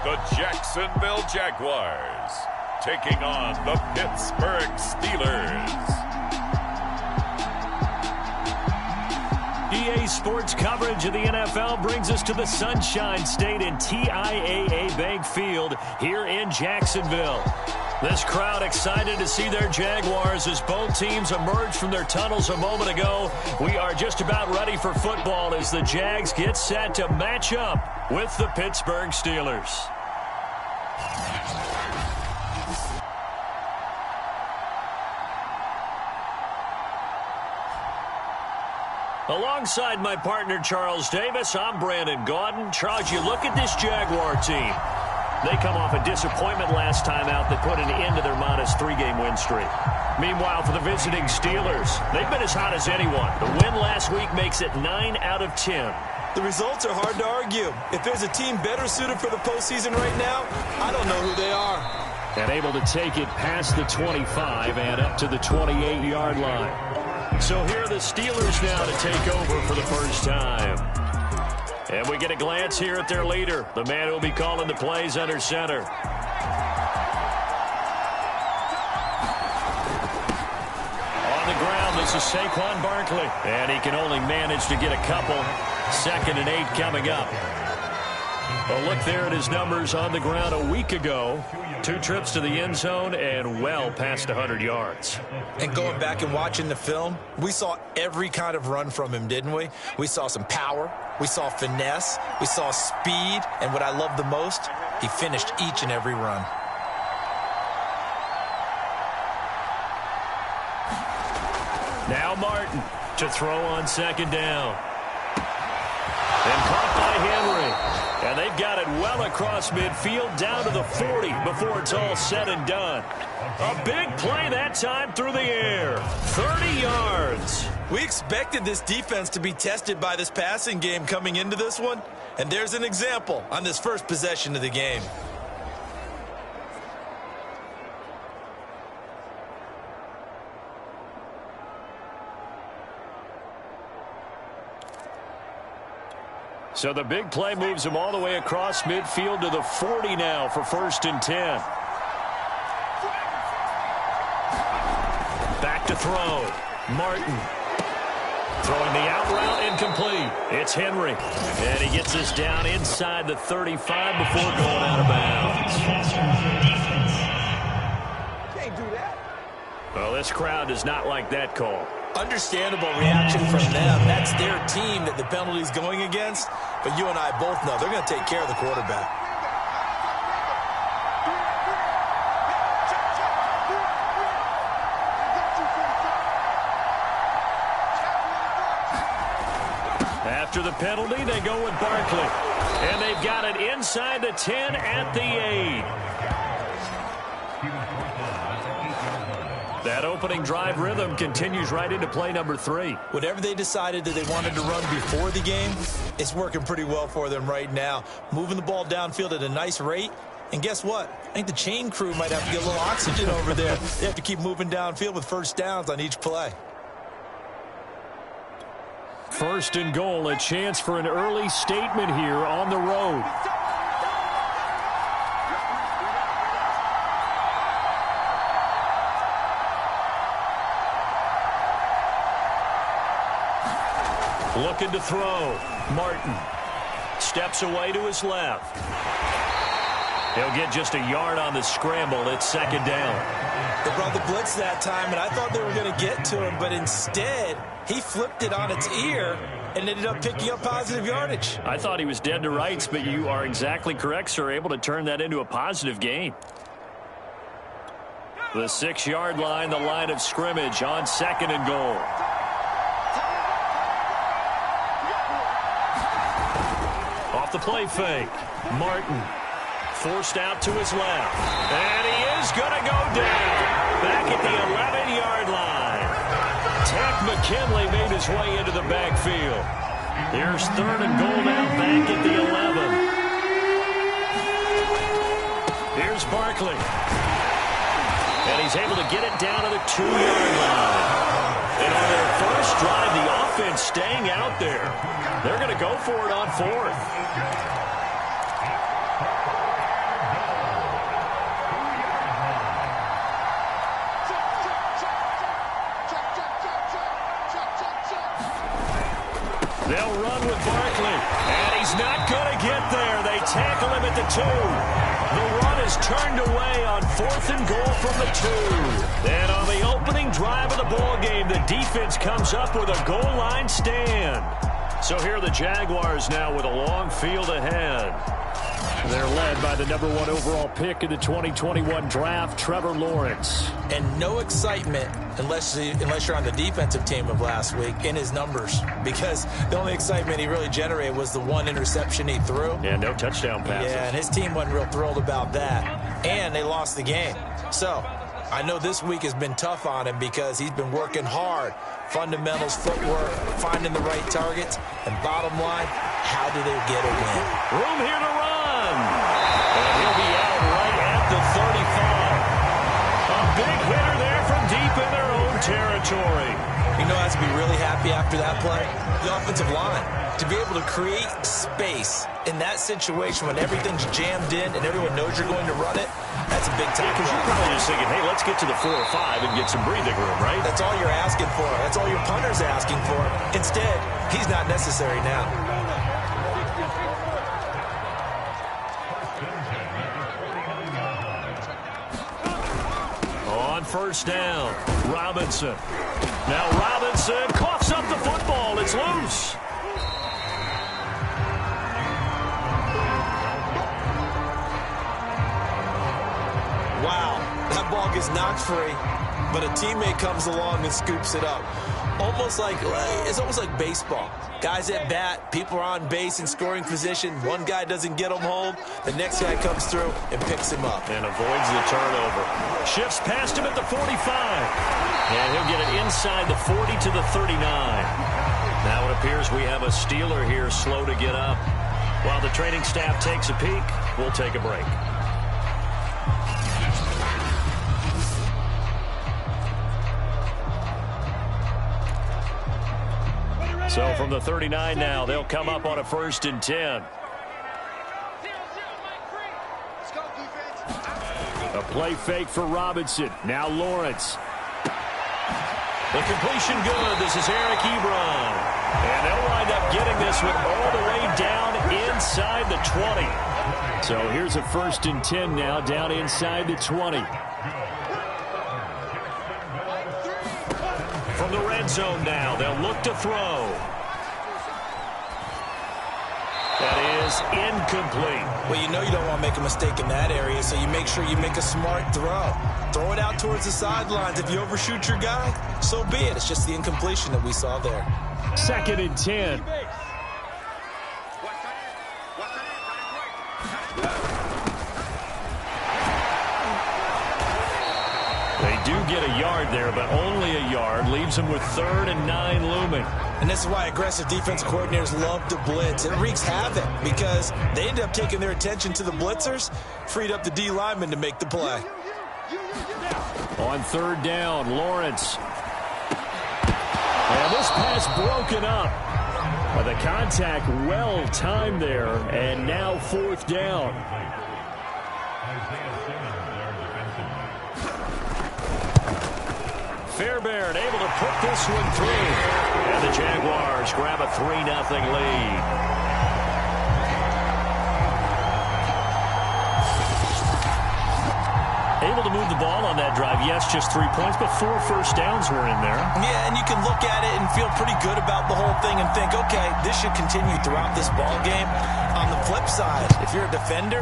the Jacksonville Jaguars taking on the Pittsburgh Steelers. EA Sports coverage of the NFL brings us to the Sunshine State in TIAA Bank Field here in Jacksonville. This crowd excited to see their Jaguars as both teams emerged from their tunnels a moment ago. We are just about ready for football as the Jags get set to match up with the Pittsburgh Steelers. Alongside my partner, Charles Davis, I'm Brandon Gaudin. Charles, you look at this Jaguar team. They come off a disappointment last time out that put an end to their modest 3-game win streak. Meanwhile, for the visiting Steelers, they've been as hot as anyone. The win last week makes it 9 out of 10. The results are hard to argue. If there's a team better suited for the postseason right now, I don't know who they are. And able to take it past the 25 and up to the 28-yard line. So here are the Steelers now to take over for the first time. And we get a glance here at their leader, the man who will be calling the plays under center. On the ground, this is Saquon Barkley. And he can only manage to get a couple. 2nd and 8 coming up. A look there at his numbers on the ground a week ago. 2 trips to the end zone and well past 100 yards. And going back and watching the film, we saw every kind of run from him, didn't we? We saw some power. We saw finesse. We saw speed. And what I love the most, he finished each and every run. Now Martin to throw on 2nd down. And caught by Henry. And they've got it well across midfield down to the 40 before it's all said and done. A big play that time through the air. 30 yards. We expected this defense to be tested by this passing game coming into this one. And there's an example on this first possession of the game. So the big play moves him all the way across midfield to the 40 now for 1st and 10. Back to throw. Martin. Throwing the out route incomplete. It's Henry. And he gets this down inside the 35 before going out of bounds. Can't do that. Well, this crowd does not like that call. Understandable reaction from them. That's their team that the penalty's going against. But you and I both know they're going to take care of the quarterback. After the penalty, they go with Barkley. And they've got it inside the 10 at the 8. That opening drive rhythm continues right into play number 3. Whatever they decided that they wanted to run before the game, it's working pretty well for them right now. Moving the ball downfield at a nice rate. And guess what? I think the chain crew might have to get a little oxygen over there. They have to keep moving downfield with first downs on each play. 1st and goal, a chance for an early statement here on the road. Looking to throw. Martin steps away to his left. He'll get just a yard on the scramble. It's 2nd down. They brought the blitz that time, and I thought they were going to get to him, but instead he flipped it on its ear and ended up picking up positive yardage. I thought he was dead to rights, but you are exactly correct, sir. Able to turn that into a positive gain. The 6-yard line, the line of scrimmage on 2nd and goal. Off the play fake. Martin forced out to his left. And he is going to go down. Back at the 11-yard line. Ted McKinley made his way into the backfield. Here's 3rd and goal now back at the 11. Here's Barkley. And he's able to get it down to the 2-yard line. And on their first drive, the offense staying out there. They're going to go for it on 4th. Barkley. And he's not going to get there. They tackle him at the 2. The run is turned away on 4th and goal from the 2. And on the opening drive of the ball game, the defense comes up with a goal line stand. So here are the Jaguars now with a long field ahead. They're led by the #1 overall pick in the 2021 draft, Trevor Lawrence. And no excitement unless you're on the defensive team of last week in his numbers, because the only excitement he really generated was the 1 interception he threw. Yeah, no touchdown passes. Yeah, and his team wasn't real thrilled about that. And they lost the game. So I know this week has been tough on him because he's been working hard. Fundamentals, footwork, finding the right targets. And bottom line, how do they get a win? Room here to run. And he'll be out right at the 35. A big hitter there from deep in their own territory. You know, has to be really happy after that play. The offensive line. To be able to create space in that situation when everything's jammed in and everyone knows you're going to run it, that's a big time. Because you're probably just thinking, hey, let's get to the 4 or 5 and get some breathing room, right? That's all you're asking for. That's all your punter's asking for. Instead, he's not necessary now. On first down, Robinson. Now Robinson coughs up the football. It's loose. Wow, that ball gets knocked free, but a teammate comes along and scoops it up. It's almost like baseball. Guys at bat, people are on base in scoring position. One guy doesn't get him home. The next guy comes through and picks him up. And avoids the turnover. Shifts past him at the 45. And he'll get it inside the 40 to the 39. Now it appears we have a Steeler here slow to get up. While the training staff takes a peek, we'll take a break. So from the 39 now, they'll come up on a 1st and 10. A play fake for Robinson. Now Lawrence. The completion good. This is Eric Ebron. And they'll wind up getting this one all the way down inside the 20. So here's a 1st and 10 now down inside the 20. From the red zone now, they'll look to throw. That is incomplete. Well, you know you don't want to make a mistake in that area, so you make sure you make a smart throw. Throw it out towards the sidelines. If you overshoot your guy, so be it. It's just the incompletion that we saw there. 2nd and 10. They do get a yard there, but only a yard. Leaves them with 3rd and 9 looming. And this is why aggressive defensive coordinators love to blitz. It wreaks havoc because they end up taking their attention to the blitzers, freed up the D lineman to make the play. On 3rd down, Lawrence. And this pass broken up. But the contact well timed there, and now 4th down. Fairbairn able to put this one through. And the Jaguars grab a 3-0 lead. Able to move the ball on that drive. Yes, just 3 points, but 4 first downs were in there. Yeah, and you can look at it and feel pretty good about the whole thing and think, okay, this should continue throughout this ball game. On the flip side, if you're a defender,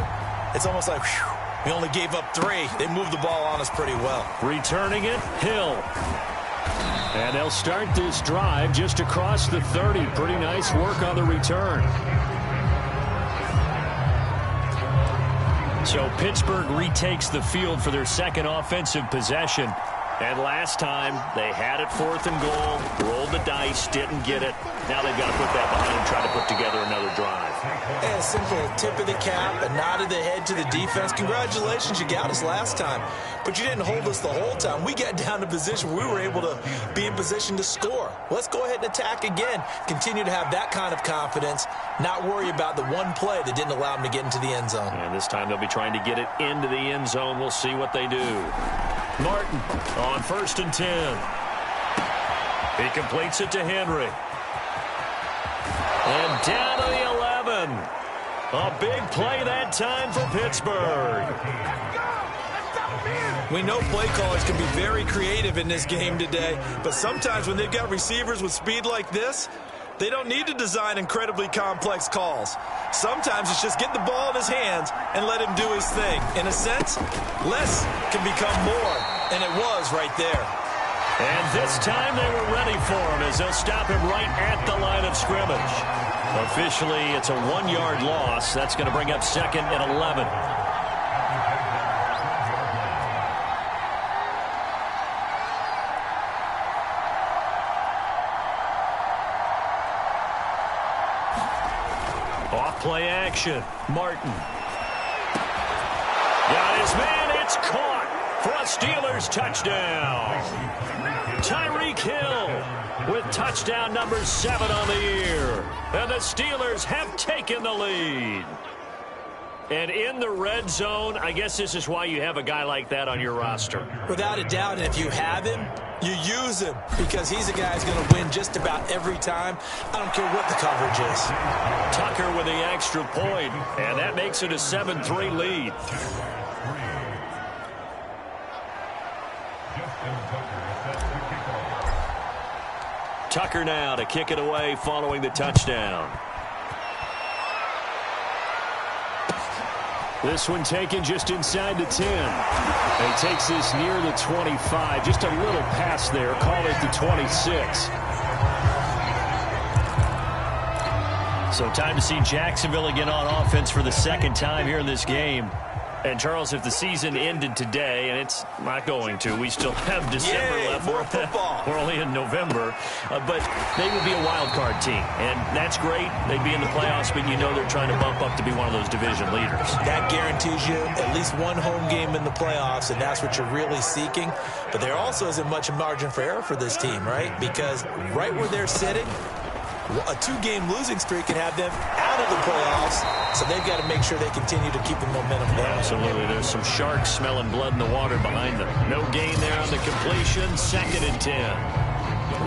it's almost like, whew, we only gave up 3. They moved the ball on us pretty well. Returning it, Hill. And they'll start this drive just across the 30. Pretty nice work on the return. So Pittsburgh retakes the field for their 2nd offensive possession. And last time, they had it 4th and goal, rolled the dice, didn't get it. Now they've got to put that behind and try to put together another drive. Yeah, a simple tip of the cap, a nod of the head to the defense. Congratulations, you got us last time. But you didn't hold us the whole time. We got down to position where we were able to be in position to score. Let's go ahead and attack again. Continue to have that kind of confidence, not worry about the one play that didn't allow them to get into the end zone. And this time they'll be trying to get it into the end zone. We'll see what they do. Martin on 1st and 10. He completes it to Henry. And down to the 11. A big play that time for Pittsburgh. We know play callers can be very creative in this game today, but sometimes when they've got receivers with speed like this, they don't need to design incredibly complex calls. Sometimes it's just get the ball in his hands and let him do his thing. In a sense, less can become more, and it was right there. And this time they were ready for him as they'll stop him right at the line of scrimmage. Officially, it's a 1-yard loss. That's going to bring up 2nd and 11. Off-play action. Martin. Got his man. It's caught for a Steelers touchdown. Tyreek Hill with touchdown number 7 on the year. And the Steelers have taken the lead. And in the red zone, I guess this is why you have a guy like that on your roster. Without a doubt, and if you have him, you use him because he's a guy who's going to win just about every time. I don't care what the coverage is. Tucker with the extra point, and that makes it a 7-3 lead. Tucker now to kick it away following the touchdown. This one taken just inside the 10. And he takes this near the 25. Just a little pass there. Call it the 26. So time to see Jacksonville again on offense for the 2nd time here in this game. And, Charles, if the season ended today, and it's not going to, we still have December left. More football. We're only in November. But they would be a wild card team. And that's great. They'd be in the playoffs, but you know they're trying to bump up to be one of those division leaders. That guarantees you at least one home game in the playoffs, and that's what you're really seeking. But there also isn't much margin for error for this team, right? Because right where they're sitting, a 2-game losing streak can have them out of the playoffs, so they've got to make sure they continue to keep the momentum going. Absolutely. There's some sharks smelling blood in the water behind them. No gain there on the completion. 2nd and 10.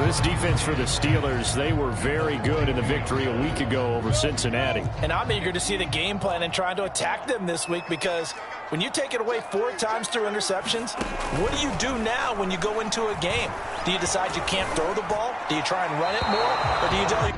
This defense for the Steelers, they were very good in the victory a week ago over Cincinnati. And I'm eager to see the game plan and trying to attack them this week because when you take it away 4 times through interceptions, what do you do now when you go into a game? Do you decide you can't throw the ball? Do you try and run it more? Or do you tell you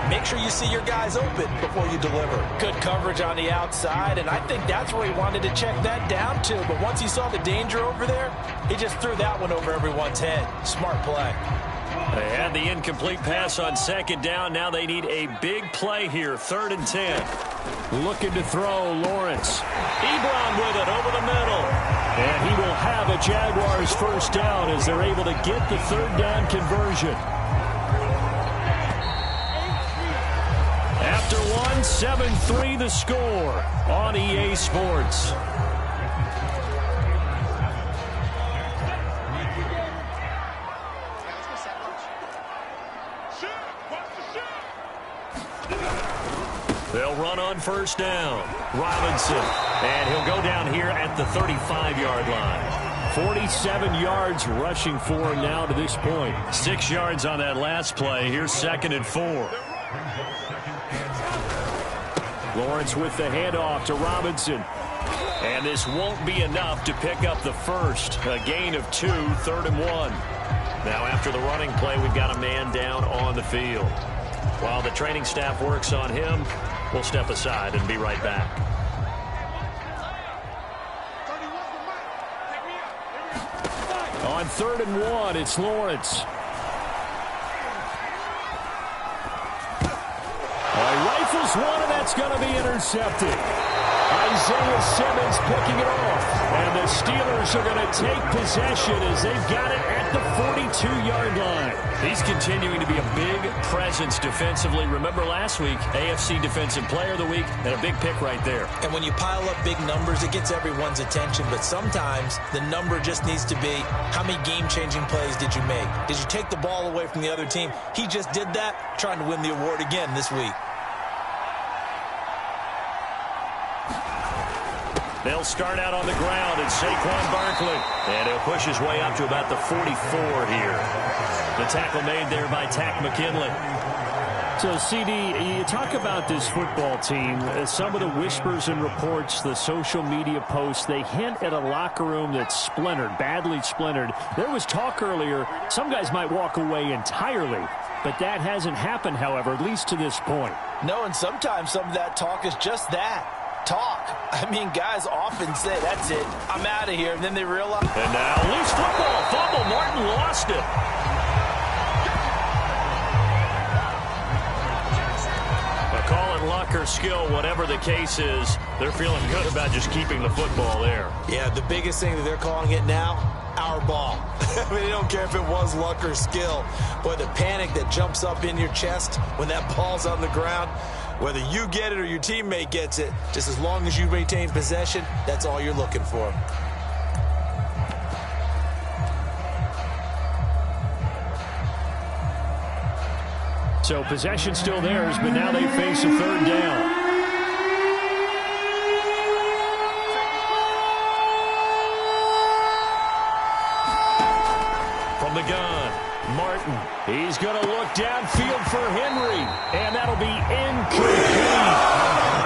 Make sure you see your guys open before you deliver. Good coverage on the outside, and I think that's where he wanted to check that down to. But once he saw the danger over there, he just threw that one over everyone's head. Smart play. They had the incomplete pass on second down. Now they need a big play here, 3rd and 10. Looking to throw, Lawrence. Ebron with it over the middle. And he will have a Jaguars first down as they're able to get the 3rd down conversion. After one, 7-3 the score on EA Sports. They'll run on first down. Robinson. And he'll go down here at the 35-yard line. 47 yards rushing for him now to this point. 6 yards on that last play. Here's 2nd and 4. Lawrence with the handoff to Robinson. And this won't be enough to pick up the first. A gain of 2, 3rd and 1. Now after the running play, we've got a man down on the field. While the training staff works on him, we'll step aside and be right back. On 3rd and 1, it's Lawrence. Rifles one, and that's going to be intercepted. Isaiah Simmons picking it off. And the Steelers are going to take possession as they've got it at the 42-yard line. He's continuing to be a big presence defensively. Remember last week, AFC Defensive Player of the Week, and a big pick right there. And when you pile up big numbers, it gets everyone's attention. But sometimes the number just needs to be, how many game-changing plays did you make? Did you take the ball away from the other team? He just did that, trying to win the award again this week. They'll start out on the ground, and Saquon Barkley. And he'll push his way up to about the 44 here. The tackle made there by Tack McKinley. So, CD, you talk about this football team. Some of the whispers and reports, the social media posts, they hint at a locker room that's splintered, badly splintered. There was talk earlier, some guys might walk away entirely. But that hasn't happened, however, at least to this point. No, and sometimes some of that talk is just that. Talk. I mean, guys often say, that's it, I'm out of here, and then they realize. And now, loose football, fumble, Martin lost it. A call and luck or skill, whatever the case is, they're feeling good about just keeping the football there. Yeah, the biggest thing that they're calling it now, our ball. I mean, they don't care if it was luck or skill. Boy, the panic that jumps up in your chest when that ball's on the ground, whether you get it or your teammate gets it, just as long as you maintain possession, that's all you're looking for. So possession still theirs, but now they face a 3rd down. From the gun, Martin. He's going to look downfield for Henry, and that'll be incomplete.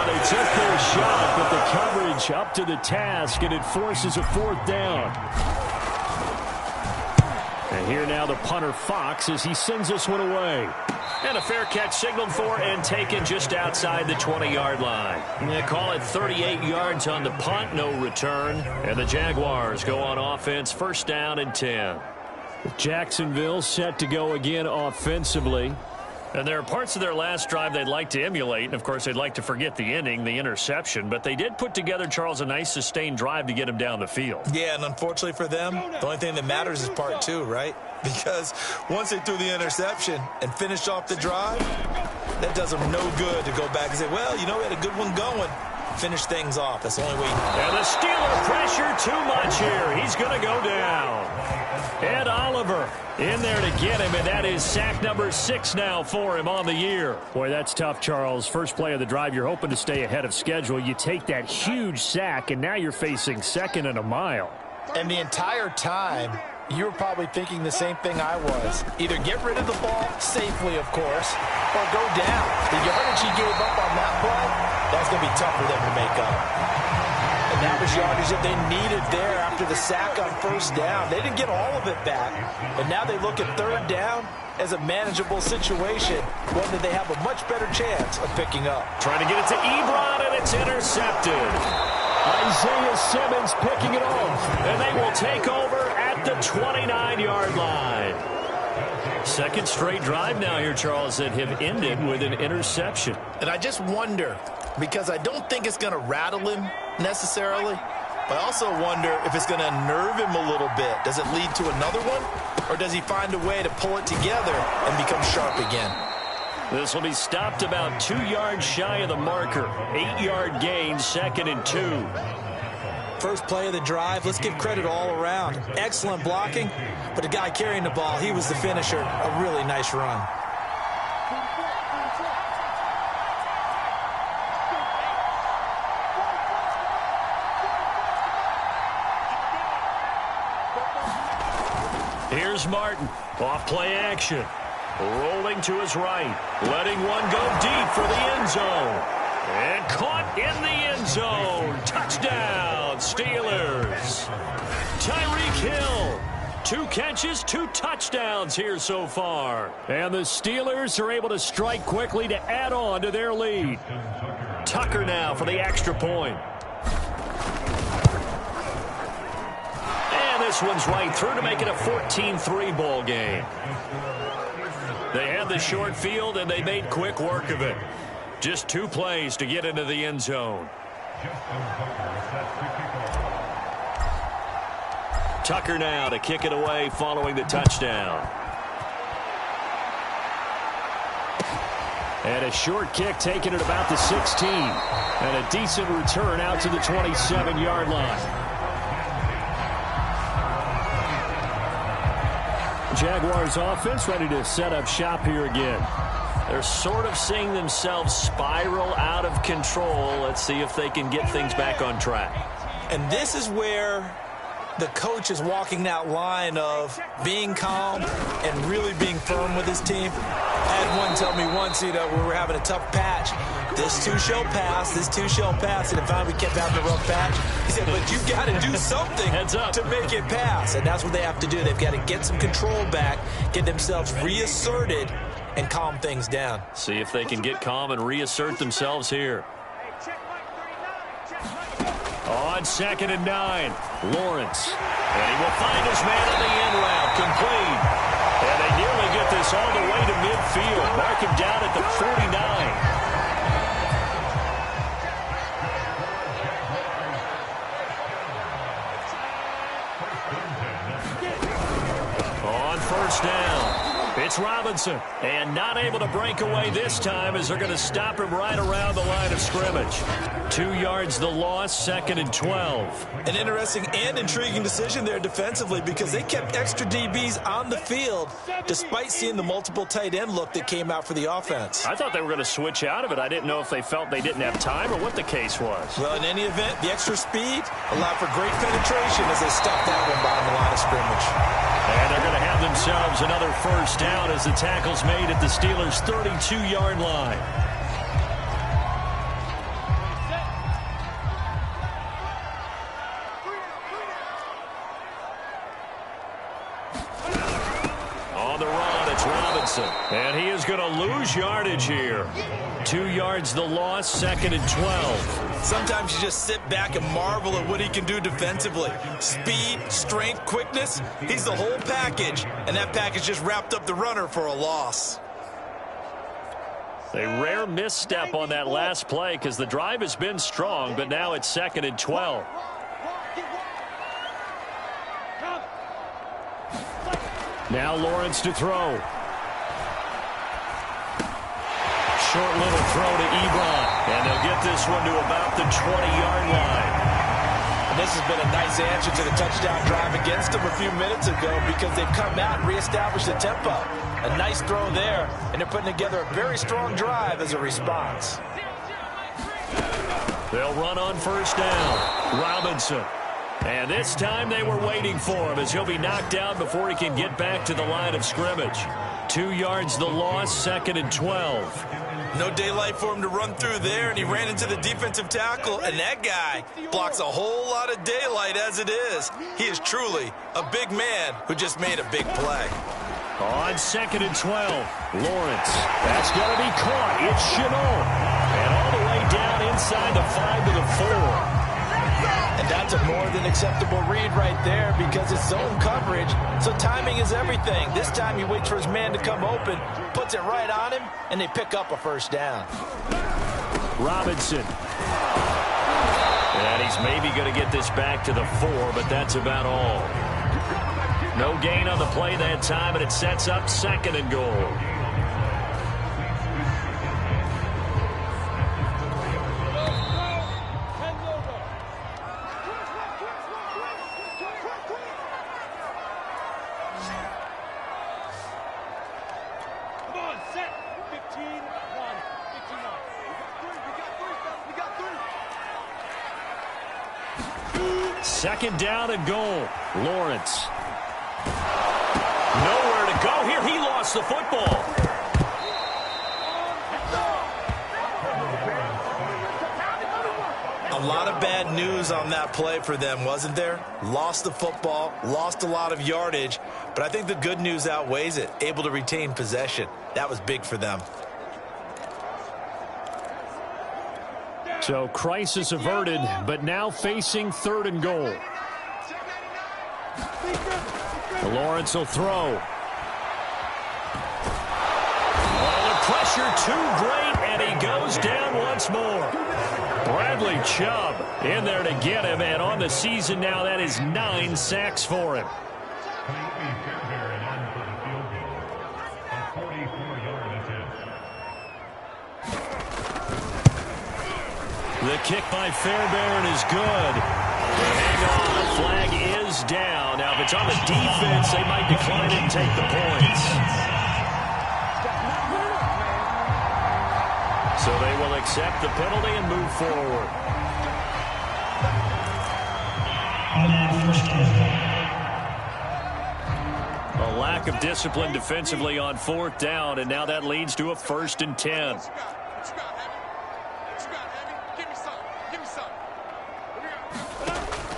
They took their shot, but the coverage up to the task, and it forces a 4th down. And here now the punter, Fox, as he sends this one away. And a fair catch signaled for and taken just outside the 20-yard line. They call it 38 yards on the punt, no return. And the Jaguars go on offense, 1st down and 10. Jacksonville set to go again offensively. And there are parts of their last drive they'd like to emulate. And, of course, they'd like to forget the inning, the interception. But they did put together, Charles, a nice sustained drive to get him down the field. Yeah, and unfortunately for them, the only thing that matters is part 2, right? Because once they threw the interception and finished off the drive, that does them no good to go back and say, well, you know, we had a good one going. Finish things off. That's the only way. And the Steeler pressure too much here. He's going to go down. Ed Oliver in there to get him, and that is sack number 6 now for him on the year. Boy, that's tough, Charles. First play of the drive, you're hoping to stay ahead of schedule. You take that huge sack, and now you're facing 2nd and a mile. And the entire time, you were probably thinking the same thing I was. Either get rid of the ball, safely, of course, or go down. The yardage he gave up on that play, that's going to be tough for them to make up. And that was yardage that they needed there after the sack on first down. They didn't get all of it back, but now they look at third down as a manageable situation, one that they have a much better chance of picking up. Trying to get it to Ebron, and it's intercepted. Isaiah Simmons picking it off, and they will take over at the 29-yard line. Second straight drive now here, Charles, that have ended with an interception. And I just wonder, because I don't think it's going to rattle him necessarily, but I also wonder if it's going to unnerve him a little bit. Does it lead to another one, or does he find a way to pull it together and become sharp again? This will be stopped about 2 yards shy of the marker. 8-yard gain, 2nd and 2. First play of the drive, let's give credit all around. Excellent blocking, but the guy carrying the ball, he was the finisher. A really nice run. Here's Martin, off play action. Rolling to his right, letting one go deep for the end zone. And caught in the end zone. Touchdown, Steelers. Tyreek Hill. 2 catches, 2 touchdowns here so far. And the Steelers are able to strike quickly to add on to their lead. Tucker now for the extra point. And this one's right through to make it a 14-3 ball game. They had the short field, and they made quick work of it. Just 2 plays to get into the end zone. Tucker now to kick it away following the touchdown. And a short kick taken at about the 16. And a decent return out to the 27-yard line. Jaguars offense ready to set up shop here again. They're sort of seeing themselves spiral out of control. Let's see if they can get things back on track. And this is where the coach is walking that line of being calm and really being firm with his team. I had one tell me once, we were having a tough patch. This too shall pass, this too shall pass. And finally we kept having a rough patch. He said, but you've got to do something to make it pass. And that's what they have to do. They've got to get some control back, get themselves reasserted, and calm things down. See if they can get calm and reassert themselves here. On 2nd and 9, Lawrence. And he will find his man on the end route, complete. And they nearly get this all the way to midfield. Mark him down at the 49. On first down, it's Robinson. And not able to break away this time as they're going to stop him right around the line of scrimmage. 2 yards the loss, 2nd and 12. An interesting and intriguing decision there defensively because they kept extra DBs on the field despite seeing the multiple tight end look that came out for the offense. I thought they were going to switch out of it. I didn't know if they felt they didn't have time or what the case was. Well, in any event, the extra speed allowed for great penetration as they stuffed that one behind the line of scrimmage. And they're going to have themselves another first down as the tackle's made at the Steelers' 32-yard line. On the run, it's Robinson. And he is going to lose yardage here. 2 yards the loss, 2nd and 12. Sometimes you just sit back and marvel at what he can do defensively. Speed, strength, quickness, he's the whole package. And that package just wrapped up the runner for a loss. A rare misstep on that last play because the drive has been strong, but now it's 2nd and 12. Now Lawrence to throw. Short little throw to Ebron. And they'll get this one to about the 20-yard line. And this has been a nice answer to the touchdown drive against them a few minutes ago because they've come out and reestablished the tempo. A nice throw there, and they're putting together a very strong drive as a response. They'll run on first down. Robinson. And this time they were waiting for him as he'll be knocked down before he can get back to the line of scrimmage. 2 yards the loss, 2nd and 12. No daylight for him to run through there, and he ran into the defensive tackle, and that guy blocks a whole lot of daylight as it is. He is truly a big man who just made a big play. On 2nd and 12, Lawrence. That's going to be caught. It's Chenault. And all the way down inside the 5 to the 4. And that's a more than acceptable read right there because it's zone coverage, so timing is everything. This time he waits for his man to come open, puts it right on him, and they pick up a first down. Robinson. And he's maybe going to get this back to the 4, but that's about all. No gain on the play that time, and it sets up 2nd and goal. Second down and goal. Lawrence. Nowhere to go here. He lost the football. A lot of bad news on that play for them, wasn't there? Lost the football, lost a lot of yardage, but I think the good news outweighs it. Able to retain possession. That was big for them. So crisis averted, but now facing 3rd and goal. Lawrence will throw. Oh, the pressure too great, and he goes down once more. Bradley Chubb in there to get him, and on the season now, that is 9 sacks for him. The kick by Fairbairn is good. Hang on, the flag is down. Now, if it's on the defense, they might decline it and take the points. So they will accept the penalty and move forward. A lack of discipline defensively on 4th down, and now that leads to a 1st and 10.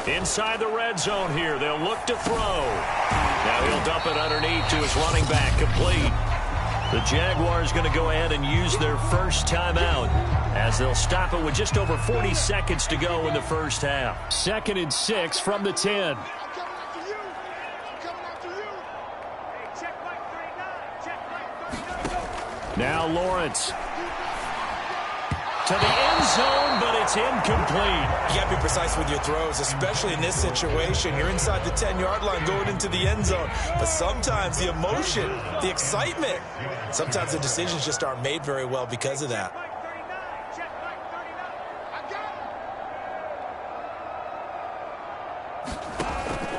Inside the red zone here. They'll look to throw. Now he'll dump it underneath to his running back. Complete. The Jaguars going to go ahead and use their first timeout as they'll stop it with just over 40 seconds to go in the first half. 2nd and 6 from the 10. Now Lawrence. To the end zone, but it's incomplete. You got to be precise with your throws, especially in this situation. You're inside the 10-yard line going into the end zone. But sometimes the emotion, the excitement, sometimes the decisions just aren't made very well because of that.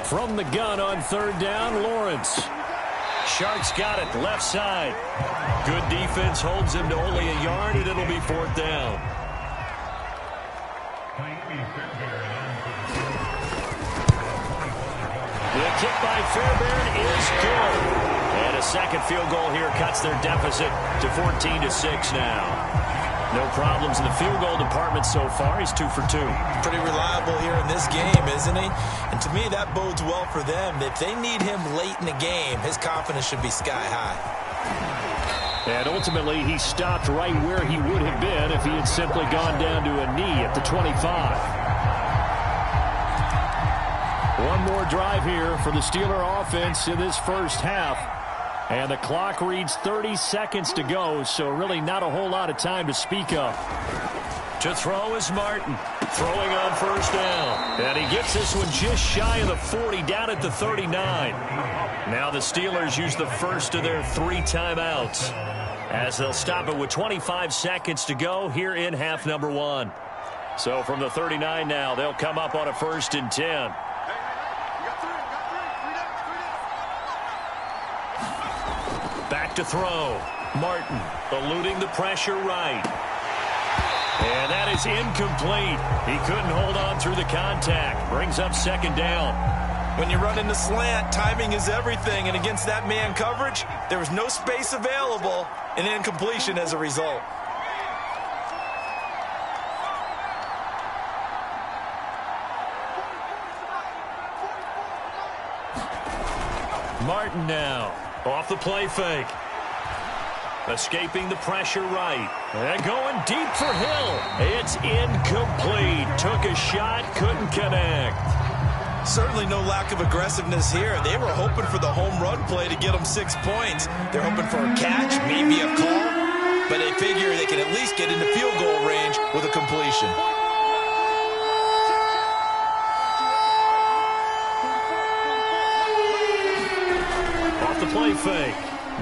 From the gun on 3rd down, Lawrence. Sharks got it, left side. Good defense holds him to only a yard, and it'll be 4th down. The kick by Fairbairn is good. And a second field goal here cuts their deficit to 14-6 now. No problems in the field goal department so far. He's 2 for 2. Pretty reliable here in this game, isn't he? And to me, that bodes well for them. If they need him late in the game, his confidence should be sky high. And ultimately, he stopped right where he would have been if he had simply gone down to a knee at the 25. One more drive here for the Steeler offense in this first half. And the clock reads 30 seconds to go, so really not a whole lot of time to speak of. To throw is Martin, throwing on 1st down. And he gets this one just shy of the 40, down at the 39. Now the Steelers use the first of their 3 timeouts, as they'll stop it with 25 seconds to go here in half number 1. So from the 39 now, they'll come up on a 1st and 10. Back to throw. Martin eluding the pressure right. And that is incomplete. He couldn't hold on through the contact. Brings up 2nd down. When you run in the slant, timing is everything. And against that man coverage, there was no space available, and incompletion as a result. Martin now. Off the play fake. Escaping the pressure right. And going deep for Hill. It's incomplete. Took a shot, couldn't connect. Certainly no lack of aggressiveness here. They were hoping for the home run play to get them 6 points. They're hoping for a catch, maybe a call, but they figure they can at least get into field goal range with a completion. Off the play fake.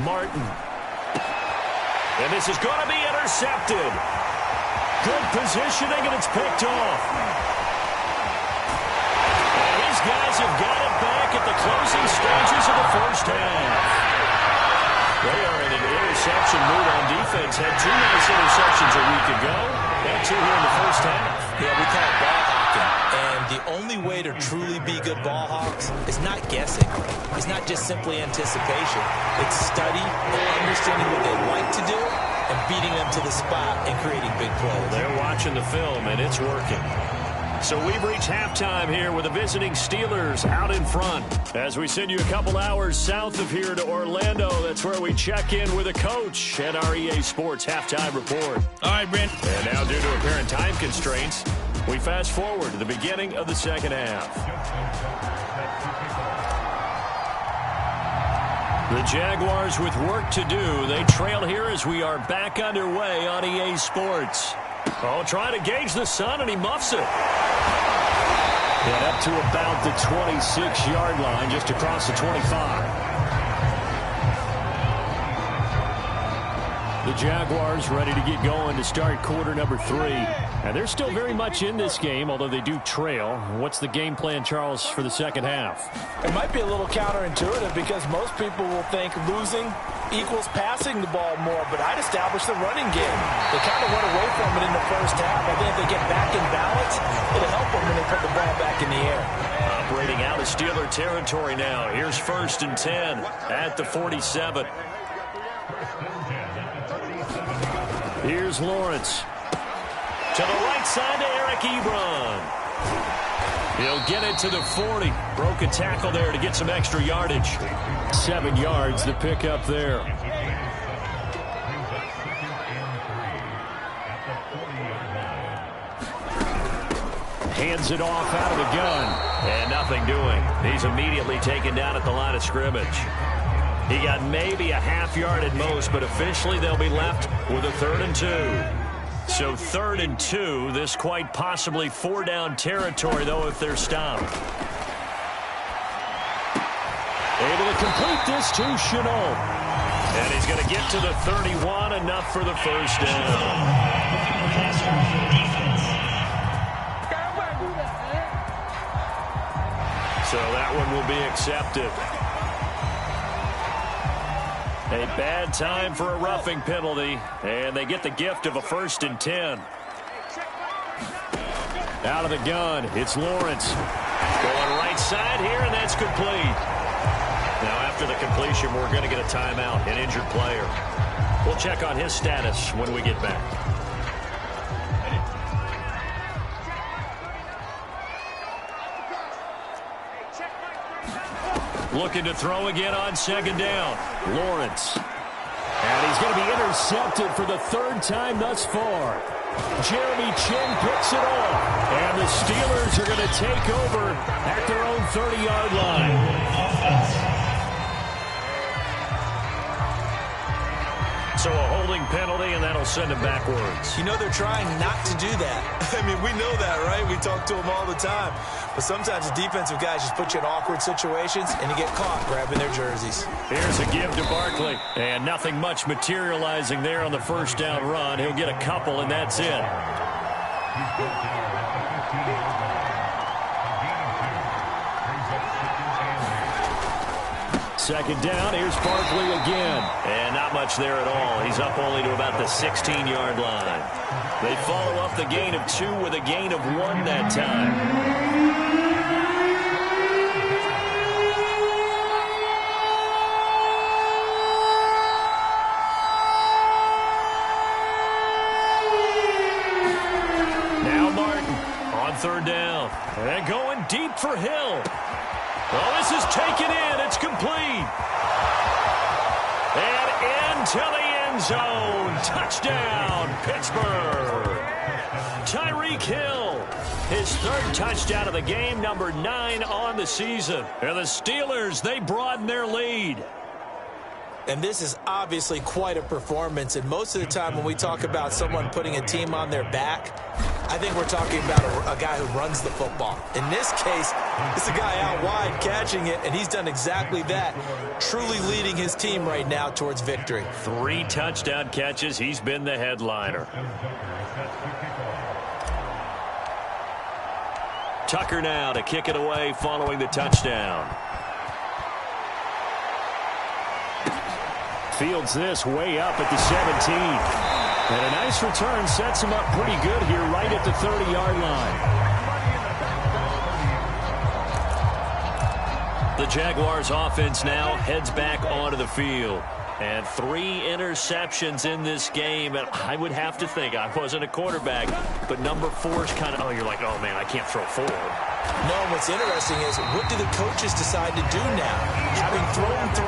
Martin. And this is going to be intercepted. Good positioning, and it's picked off. And these guys have got it back at the closing stages of the first half. They are in an interception mood on defense. Had 2 nice interceptions a week ago. Got 2 here in the first half. Yeah, we call it ball hawking. And the only way to truly be good ball hawks is not guessing. It's not just simply anticipation. It's study and understanding what they like to do and beating them to the spot and creating big plays. They're watching the film, and it's working. So we've reached halftime here with the visiting Steelers out in front. As we send you a couple hours south of here to Orlando, that's where we check in with a coach at our EA Sports Halftime Report. All right, Brent. And now, due to apparent time constraints, we fast forward to the beginning of the second half. The Jaguars with work to do. They trail here as we are back underway on EA Sports. Oh, trying to gauge the sun, and he muffs it. And up to about the 26-yard line, just across the 25. The Jaguars ready to get going to start quarter number 3. And they're still very much in this game, although they do trail. What's the game plan, Charles, for the second half? It might be a little counterintuitive because most people will think losing equals passing the ball more, but I'd establish the running game. They kind of went away from it in the first half. I think if they get back in balance, it'll help them when they put the ball back in the air. Operating out of Steeler territory now. Here's 1st and 10 at the 47. Here's Lawrence. To the right side to Eric Ebron. He'll get it to the 40. Broke a tackle there to get some extra yardage. 7 yards to pick up there. Hands it off out of the gun. And nothing doing. He's immediately taken down at the line of scrimmage. He got maybe a half yard at most, but officially they'll be left with a 3rd and 2. So 3rd and 2, this quite possibly 4-down territory, though, if they're stopped. Able to complete this to Chenault. And he's going to get to the 31, enough for the first down. So that one will be accepted. A bad time for a roughing penalty, and they get the gift of a 1st and 10. Out of the gun, it's Lawrence. Going right side here, and that's complete. Now, after the completion, we're going to get a timeout, an injured player. We'll check on his status when we get back. Looking to throw again on 2nd down. Lawrence. And he's going to be intercepted for the 3rd time thus far. Jeremy Chin picks it off. And the Steelers are going to take over at their own 30-yard line. So a holding penalty, and that'll send him backwards. You know they're trying not to do that. I mean, we know that, right? We talk to them all the time. But sometimes the defensive guys just put you in awkward situations, and you get caught grabbing their jerseys. Here's a give to Barkley. And nothing much materializing there on the 1st down run. He'll get a couple, and that's it. 2nd down, here's Barkley again. And not much there at all. He's up only to about the 16-yard line. They follow up the gain of 2 with a gain of 1 that time. Now Martin on 3rd down. And going deep for Hill. Oh, this is taken in. It's complete. And into the end zone. Touchdown, Pittsburgh. Tyreek Hill, his third touchdown of the game, number 9 on the season. And the Steelers, they broaden their lead. And this is obviously quite a performance. And most of the time when we talk about someone putting a team on their back, I think we're talking about a guy who runs the football. In this case, it's a guy out wide catching it, and he's done exactly that, truly leading his team right now towards victory. 3 touchdown catches. He's been the headliner. Tucker now to kick it away following the touchdown. Fields this way up at the 17. And a nice return sets him up pretty good here right at the 30-yard line. The Jaguars offense now heads back onto the field. And 3 interceptions in this game. And I would have to think, I wasn't a quarterback, but number 4 is kind of, oh, you're like, oh, man, I can't throw 4. No, and what's interesting is, what do the coaches decide to do now? Having thrown 3,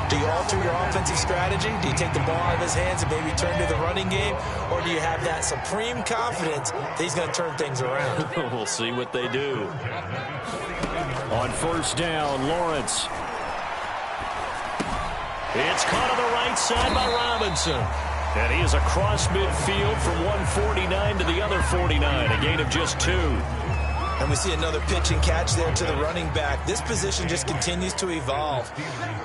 do you alter your offensive strategy? Do you take the ball out of his hands and maybe turn to the running game? Or do you have that supreme confidence that he's going to turn things around? We'll see what they do. On first down, Lawrence. It's caught on the right side by Robinson. And he is across midfield from 149 to the other 49, a gain of just 2. And we see another pitch and catch there to the running back. This position just continues to evolve.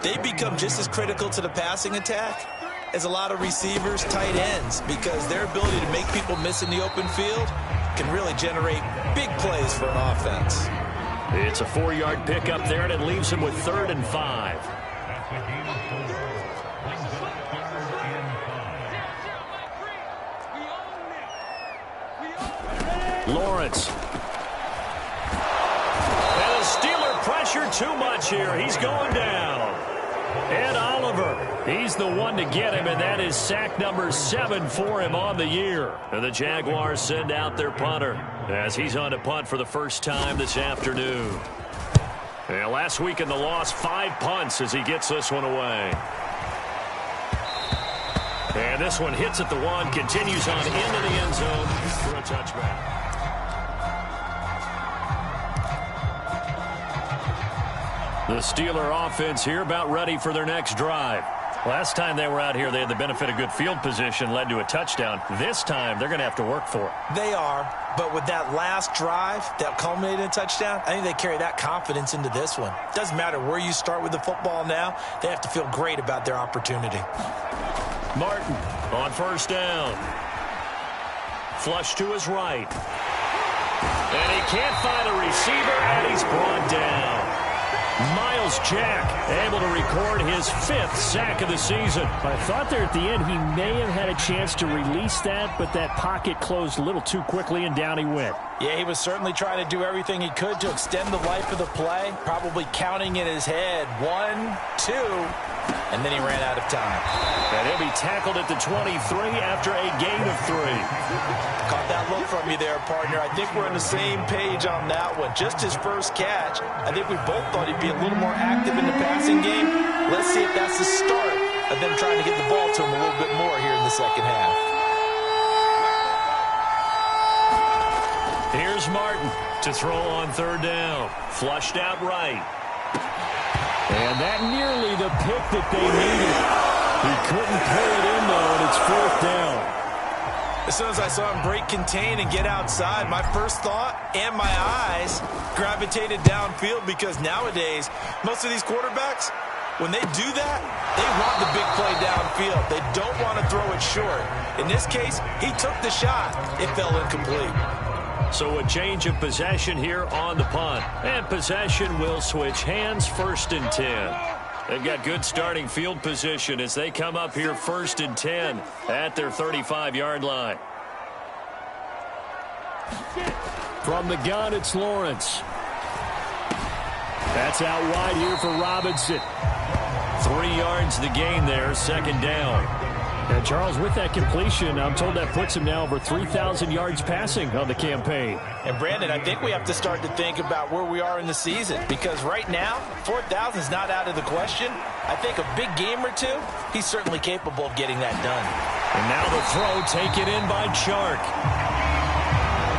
They become just as critical to the passing attack as a lot of receivers, tight ends, because their ability to make people miss in the open field can really generate big plays for an offense. It's a 4-yard pickup there, and it leaves him with 3rd and 5. Lawrence. And the Steeler pressure too much here. He's going down. Ed Oliver, he's the one to get him, and that is sack number 7 for him on the year. And the Jaguars send out their punter as he's on to punt for the first time this afternoon. And last week in the loss, 5 punts as he gets this one away. And this one hits at the 1, continues on into the end zone for a touchback. The Steeler offense here about ready for their next drive. Last time they were out here, they had the benefit of good field position, led to a touchdown. This time, they're going to have to work for it. They are, but with that last drive that culminated in a touchdown, I think they carry that confidence into this one. Doesn't matter where you start with the football now, they have to feel great about their opportunity. Martin on first down. Flush to his right. And he can't find a receiver, and he's brought down. Miles Jack able to record his 5th sack of the season. I thought there at the end he may have had a chance to release that, but that pocket closed a little too quickly, and down he went. Yeah, he was certainly trying to do everything he could to extend the life of the play, probably counting in his head 1, 2, and then he ran out of time. And he'll be tackled at the 23 after a gain of 3. Caught that look from you there, partner. I think we're on the same page on that one. Just his first catch. I think we both thought he'd be a little more active in the passing game. Let's see if that's the start of them trying to get the ball to him a little bit more here in the second half. Here's Martin to throw on 3rd down. Flushed out right. And that nearly the pick that they needed. He couldn't pull it in, though, and it's 4th down. As soon as I saw him break contain and get outside, my first thought and my eyes gravitated downfield, because nowadays, most of these quarterbacks, when they do that, they want the big play downfield. They don't want to throw it short. In this case, he took the shot. It fell incomplete. So a change of possession here on the punt. And possession will switch hands, 1st and 10. They've got good starting field position as they come up here 1st and 10 at their 35-yard line. From the gun, it's Lawrence. That's out wide here for Robinson. 3 yards the gain there, 2nd down. And Charles, with that completion, I'm told that puts him now over 3,000 yards passing on the campaign. And Brandon, I think we have to start to think about where we are in the season, because right now, 4,000 is not out of the question. I think a big game or two, he's certainly capable of getting that done. And now the throw taken in by Chark.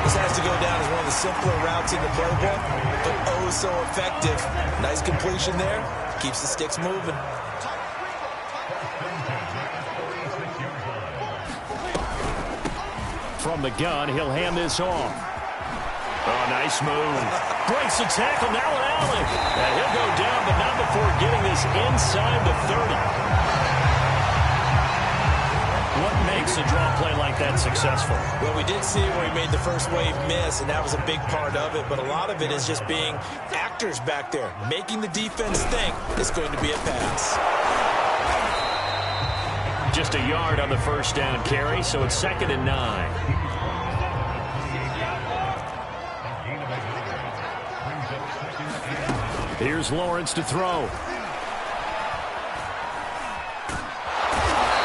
This has to go down as one of the simpler routes in the playbook, but oh so effective. Nice completion there. Keeps the sticks moving. From the gun, he'll hand this off. Oh, nice move. Breaks the tackle, now an alley. And he'll go down, but not before getting this inside the 30. What makes a draw play like that successful? Well, we did see it where he made the first wave miss, and that was a big part of it. But a lot of it is just being actors back there, making the defense think it's going to be a pass. Just a yard on the first down carry, so it's 2nd and 9. Here's Lawrence to throw.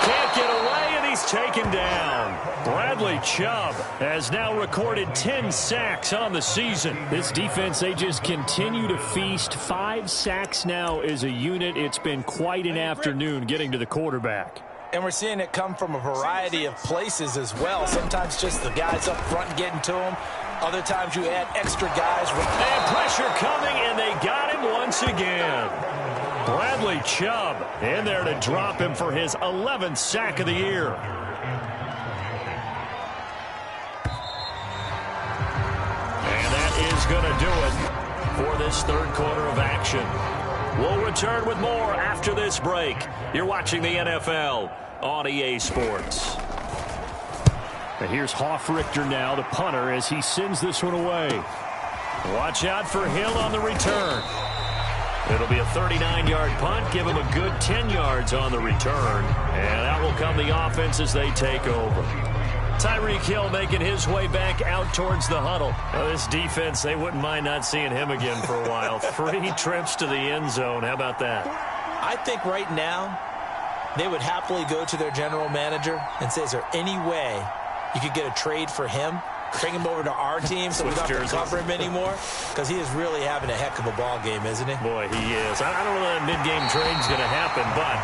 Can't get away, and he's taken down. Bradley Chubb has now recorded 10 sacks on the season. This defense, they just continue to feast. 5 sacks now as a unit. It's been quite an afternoon getting to the quarterback. And we're seeing it come from a variety of places as well. Sometimes just the guys up front getting to him. Other times you add extra guys. And pressure coming, and they got him once again. Bradley Chubb in there to drop him for his 11th sack of the year. And that is going to do it for this third quarter of action. We'll return with more after this break. You're watching the NFL on EA Sports. And here's Hoffrichter now, the punter, as he sends this one away. Watch out for Hill on the return. It'll be a 39-yard punt. Give him a good 10 yards on the return. And out will come the offense as they take over. Tyreek Hill making his way back out towards the huddle. Well, this defense, they wouldn't mind not seeing him again for a while. 3 trips to the end zone. How about that? I think right now they would happily go to their general manager and say, is there any way you could get a trade for him? Bring him over to our team so we don't have to cover him anymore? Because he is really having a heck of a ball game, isn't he? Boy, he is. I don't know that mid-game trade's going to happen, but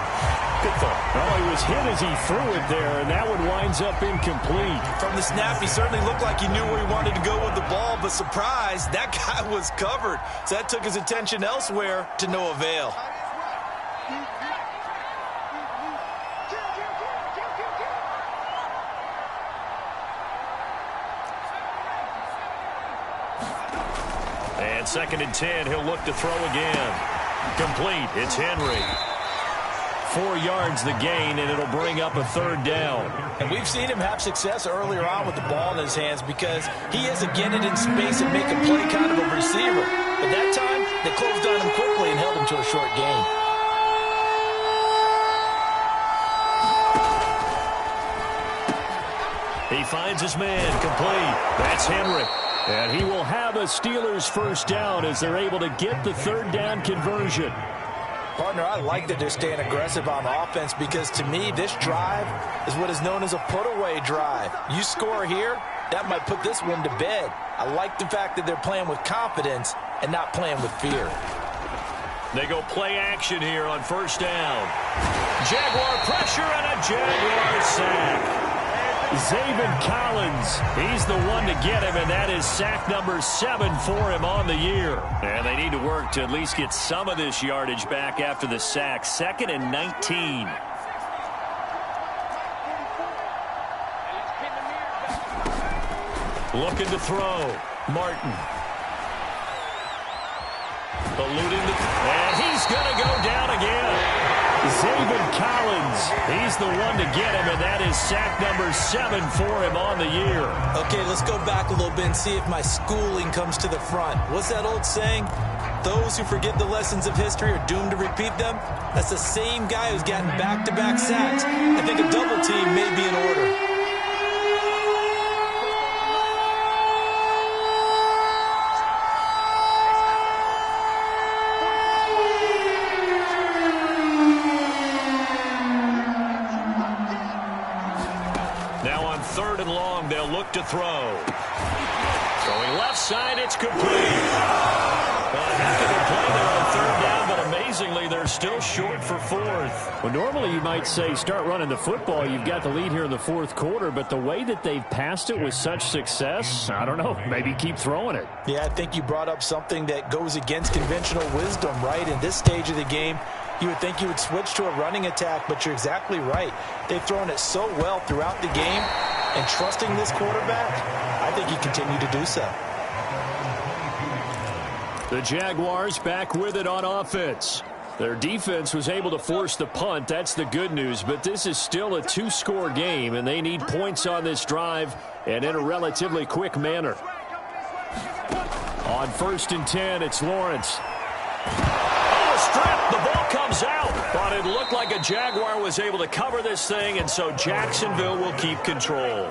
good thought. Well, he was hit as he threw it there, and that one winds up incomplete. From the snap, he certainly looked like he knew where he wanted to go with the ball, but surprise, that guy was covered. So that took his attention elsewhere to no avail. And 2nd and 10, he'll look to throw again. Complete, it's Henry. 4 yards the gain, and it'll bring up a 3rd down. And we've seen him have success earlier on with the ball in his hands because he is a get it in space and make a play kind of a receiver. But that time, they closed on him quickly and held him to a short gain. He finds his man, complete. That's Henry. And he will have a Steelers first down as they're able to get the 3rd down conversion. Partner, I like that they're staying aggressive on offense because to me, this drive is what is known as a put-away drive. You score here, that might put this one to bed. I like the fact that they're playing with confidence and not playing with fear. They go play action here on 1st down. Jaguar pressure and a Jaguar sack. Zaven Collins, he's the one to get him, and that is sack number 7 for him on the year. And they need to work to at least get some of this yardage back after the sack. 2nd and 19. Looking to throw. Martin. Eluding and he's going to go down again. Zaven Collins, he's the one to get him, and that is sack number 7 for him on the year. Okay, let's go back a little bit and see if my schooling comes to the front. What's that old saying? Those who forget the lessons of history are doomed to repeat them. That's the same guy who's gotten back-to-back sacks. I think a double team may be in order. to throw. Throwing left side, it's complete. Well, heck of a play there on third down, but amazingly, they're still short for fourth. Well, normally you might say start running the football. You've got the lead here in the fourth quarter, but the way that they've passed it with such success, I don't know, maybe keep throwing it. Yeah, I think you brought up something that goes against conventional wisdom, right? In this stage of the game, you would think you would switch to a running attack, but you're exactly right. They've thrown it so well throughout the game, and trusting this quarterback, I think you continue to do so. The Jaguars back with it on offense. Their defense was able to force the punt. That's the good news, but this is still a two-score game, and they need points on this drive and in a relatively quick manner. On 1st and 10, it's Lawrence. Strip, the ball comes out, but it looked like a Jaguar was able to cover this thing, and so Jacksonville will keep control.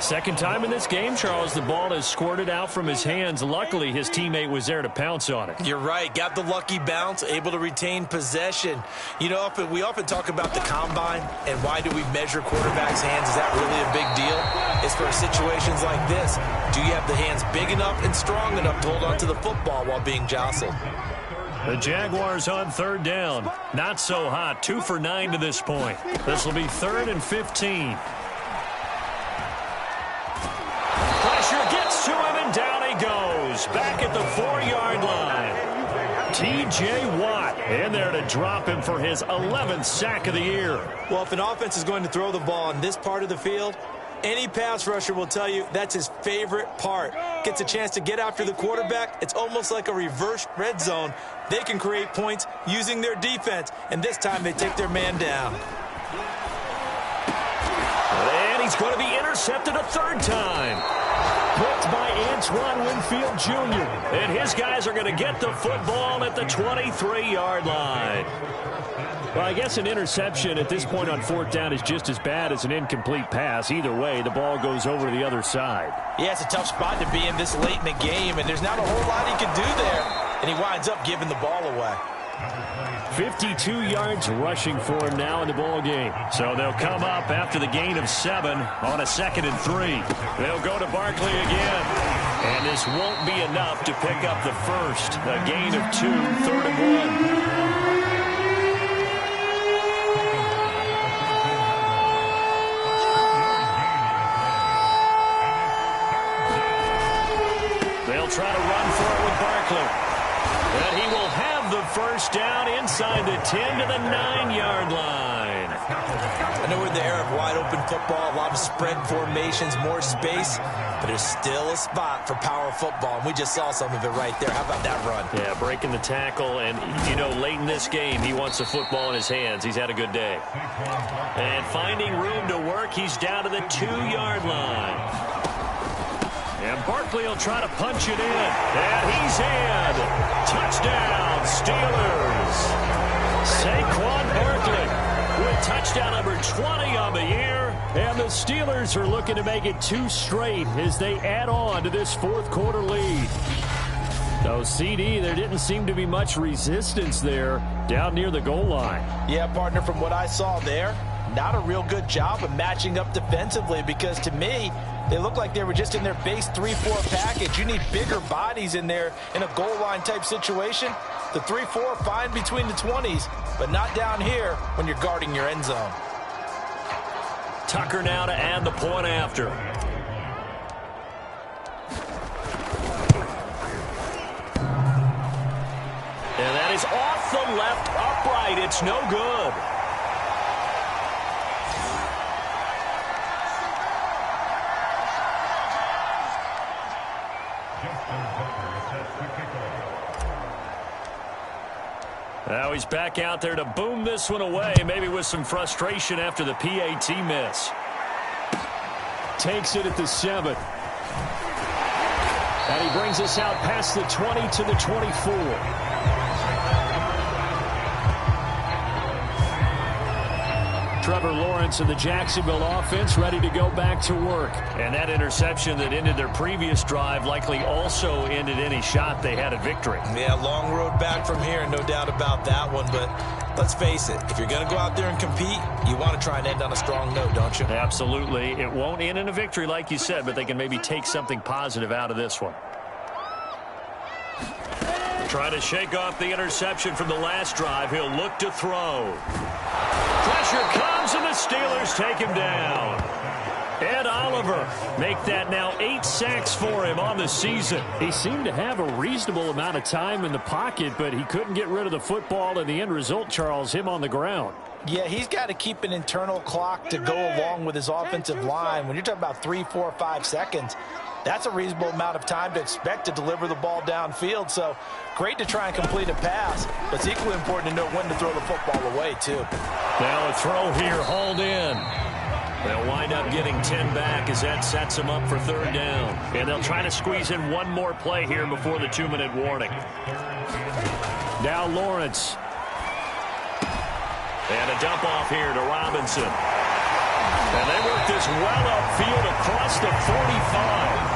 Second time in this game, Charles, the ball has squirted out from his hands. Luckily, his teammate was there to pounce on it. You're right. Got the lucky bounce, able to retain possession. You know, we often talk about the combine and why do we measure quarterbacks' hands. Is that really a big deal? It's for situations like this. Do you have the hands big enough and strong enough to hold on to the football while being jostled? The Jaguars on third down. Not so hot. 2 for 9 to this point. This will be 3rd and 15. Pressure gets to him, and down he goes. Back at the 4-yard line. T.J. Watt in there to drop him for his 11th sack of the year. Well, if an offense is going to throw the ball in this part of the field, any pass rusher will tell you that's his favorite part. Gets a chance to get after the quarterback. It's almost like a reverse red zone. They can create points using their defense, and this time they take their man down. And he's going to be intercepted a third time. Picked by Antoine Winfield Jr. And his guys are going to get the football at the 23-yard line. Well, I guess an interception at this point on 4th down is just as bad as an incomplete pass. Either way, the ball goes over to the other side. Yeah, it's a tough spot to be in this late in the game, and there's not a whole lot he can do there, and he winds up giving the ball away. 52 yards rushing for him now in the ball game. So they'll come up after the gain of 7 on a 2nd and 3. They'll go to Barkley again. And this won't be enough to pick up the first. A gain of 2, 3rd and 1. They'll try to run for it with Barkley. And he will have the first down inside the 10 to the 9-yard line. I know we're in the era of wide-open football, a lot of spread formations, more space, but there's still a spot for power football, and we just saw some of it right there. How about that run? Yeah, breaking the tackle, and, you know, late in this game, he wants the football in his hands. He's had a good day. And finding room to work, he's down to the 2-yard line. And Barkley will try to punch it in. And he's in. Touchdown, Steelers. Saquon Barkley with touchdown number 20 on the year. And the Steelers are looking to make it 2 straight as they add on to this 4th quarter lead. So, CD, there didn't seem to be much resistance there down near the goal line. Yeah, partner, from what I saw there, not a real good job of matching up defensively, because to me, they look like they were just in their base 3-4 package. You need bigger bodies in there in a goal line type situation. The 3-4 fine between the 20s, but not down here when you're guarding your end zone. Tucker now to add the point after. And that is off the left upright. It's no good. Now he's back out there to boom this one away, maybe with some frustration after the PAT miss. Takes it at the 7. And he brings us out past the 20 to the 24. Trevor Lawrence and the Jacksonville offense ready to go back to work. And that interception that ended their previous drive likely also ended any shot they had at victory. Yeah, long road back from here, no doubt about that one. But Let's face it, if you're going to go out there and compete, you want to try and end on a strong note, don't you? Absolutely. It won't end in a victory like you said, but they can maybe take something positive out of this one. Trying to shake off the interception from the last drive. He'll look to throw. Pressure comes, and the Steelers take him down. Ed Oliver make that now 8 sacks for him on the season. He seemed to have a reasonable amount of time in the pocket, but he couldn't get rid of the football, and the end result, Charles, him on the ground. Yeah, he's got to keep an internal clock to go along with his offensive line. When you're talking about 3, 4, 5 seconds, that's a reasonable amount of time to expect to deliver the ball downfield. So great to try and complete a pass, but it's equally important to know when to throw the football away, too. Now a throw here, hauled in. They'll wind up getting 10 back as that sets them up for 3rd down. And they'll try to squeeze in one more play here before the 2-minute warning. Now Lawrence. And a dump off here to Robinson. And they work this well upfield across the 45.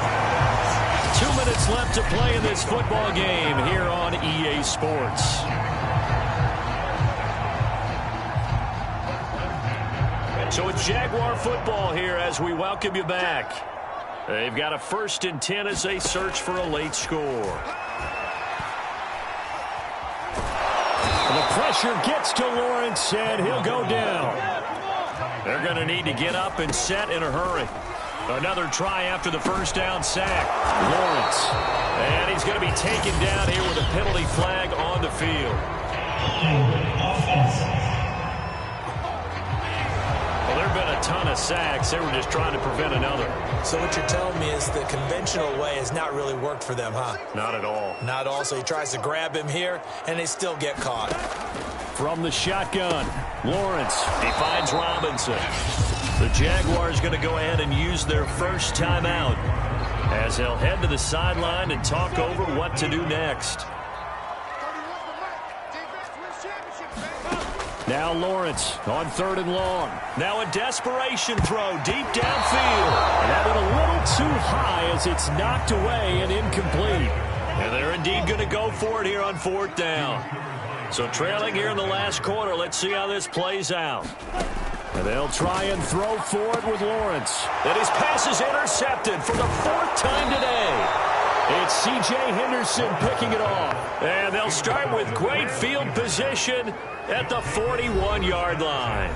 2 minutes left to play in this football game here on EA Sports. So it's Jaguar football here as we welcome you back. They've got a 1st and 10 as they search for a late score. And the pressure gets to Lawrence, and he'll go down. They're going to need to get up and set in a hurry. Another try after the 1st down sack. Lawrence. And he's going to be taken down here with a penalty flag on the field. Well, there have been a ton of sacks. They were just trying to prevent another. So what you're telling me is the conventional way has not really worked for them, huh? Not at all. Not all. So he tries to grab him here, and they still get caught. From the shotgun, Lawrence. He finds Robinson. The Jaguars going to go ahead and use their first timeout as they'll head to the sideline and talk over what to do next. Now Lawrence on 3rd and long. Now a desperation throw deep downfield. That went a little too high as it's knocked away and incomplete. And they're indeed going to go for it here on 4th down. So trailing here in the last quarter, let's see how this plays out. And they'll try and throw for it with Lawrence. And his pass is intercepted for the 4th time today. It's C.J. Henderson picking it off. And they'll start with great field position at the 41-yard line.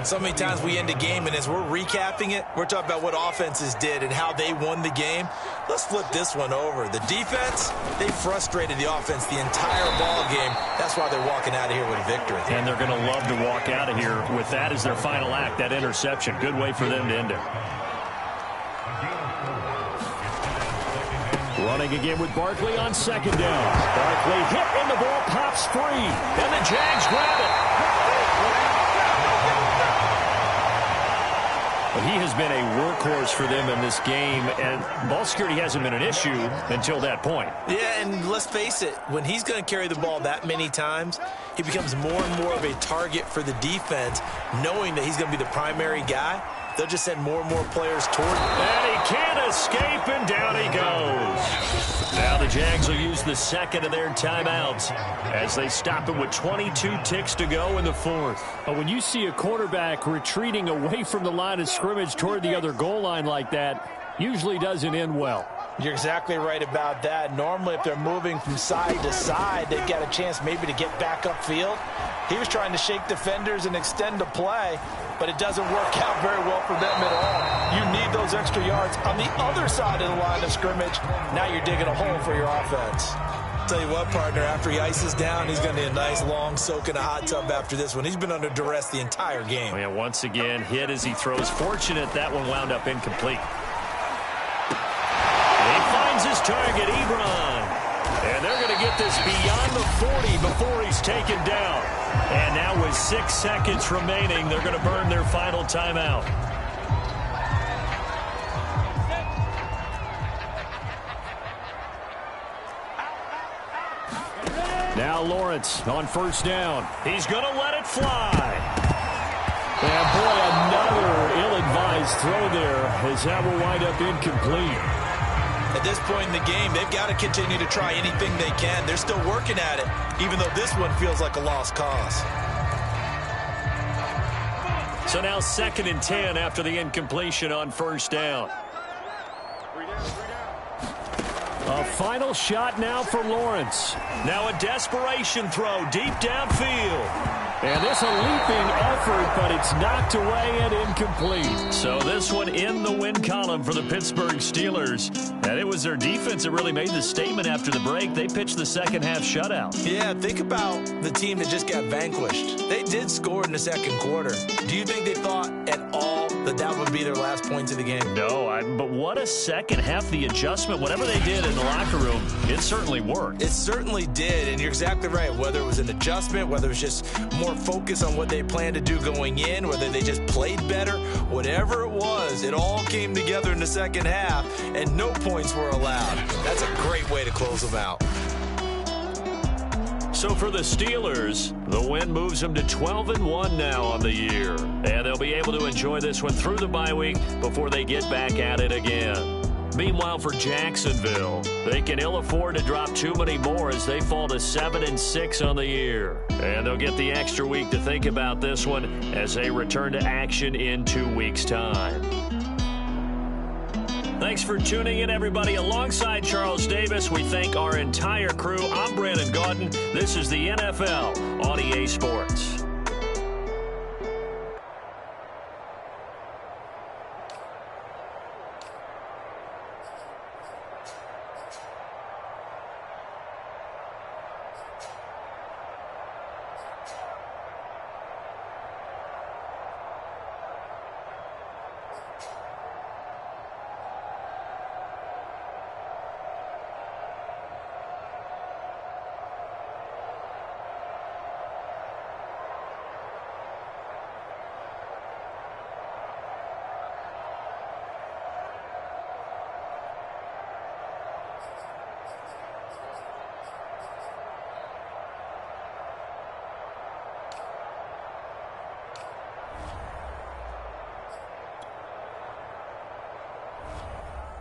So many times we end a game, and as we're recapping it, we're talking about what offenses did and how they won the game. Let's flip this one over. The defense, they frustrated the offense the entire ball game. That's why they're walking out of here with a victory. And they're going to love to walk out of here with that as their final act, that interception. Good way for them to end it. Running again with Barkley on 2nd down. Barkley hit and the ball pops free. And the Jags grab it. But he has been a workhorse for them in this game, and ball security hasn't been an issue until that point. Yeah, and let's face it, when he's going to carry the ball that many times, he becomes more and more of a target for the defense, knowing that he's going to be the primary guy. They'll just send more and more players toward him. And he can't escape, and down he goes. Now the Jags will use the 2nd of their timeouts as they stop him with 22 ticks to go in the 4th. But when you see a quarterback retreating away from the line of scrimmage toward the other goal line like that, usually doesn't end well. You're exactly right about that. Normally, if they're moving from side to side, they've got a chance maybe to get back upfield. He was trying to shake defenders and extend the play, but it doesn't work out very well for them at all. You need those extra yards on the other side of the line of scrimmage. Now you're digging a hole for your offense. Tell you what, partner, after he ices down, he's going to need a nice long soak in a hot tub after this one. He's been under duress the entire game. Oh, yeah, once again, hit as he throws. Fortunate that one wound up incomplete. He finds his target, Ebron. And they're going to get this beyond the 40 before he's taken down. And now with 6 seconds remaining, they're going to burn their final timeout. Now Lawrence on 1st down. He's going to let it fly. And boy, another ill-advised throw there as that will wind up incomplete. At this point in the game, they've got to continue to try anything they can. They're still working at it, even though this one feels like a lost cause. So now 2nd and 10 after the incompletion on first down. A final shot now for Lawrence. Now a desperation throw deep downfield. And this a leaping effort, but it's knocked away and incomplete. So this one in the win column for the Pittsburgh Steelers. And it was their defense that really made the statement after the break. They pitched the second half shutout. Yeah, think about the team that just got vanquished. They did score in the second quarter. Do you think they thought at all that that would be their last points of the game? No, but what a second half. The adjustment, whatever they did in the locker room, it certainly worked. It certainly did, and you're exactly right. Whether it was an adjustment, whether it was just more focus on what they planned to do going in, whether they just played better, whatever it was, it all came together in the second half, and no points were allowed. That's a great way to close them out. So for the Steelers, the win moves them to 12-1 now on the year. And they'll be able to enjoy this one through the bye week before they get back at it again. Meanwhile, for Jacksonville, they can ill afford to drop too many more as they fall to 7-6 on the year. And they'll get the extra week to think about this one as they return to action in 2 weeks' time. Thanks for tuning in, everybody. Alongside Charles Davis, we thank our entire crew. I'm Brandon Gaudin. This is the NFL on EA Sports.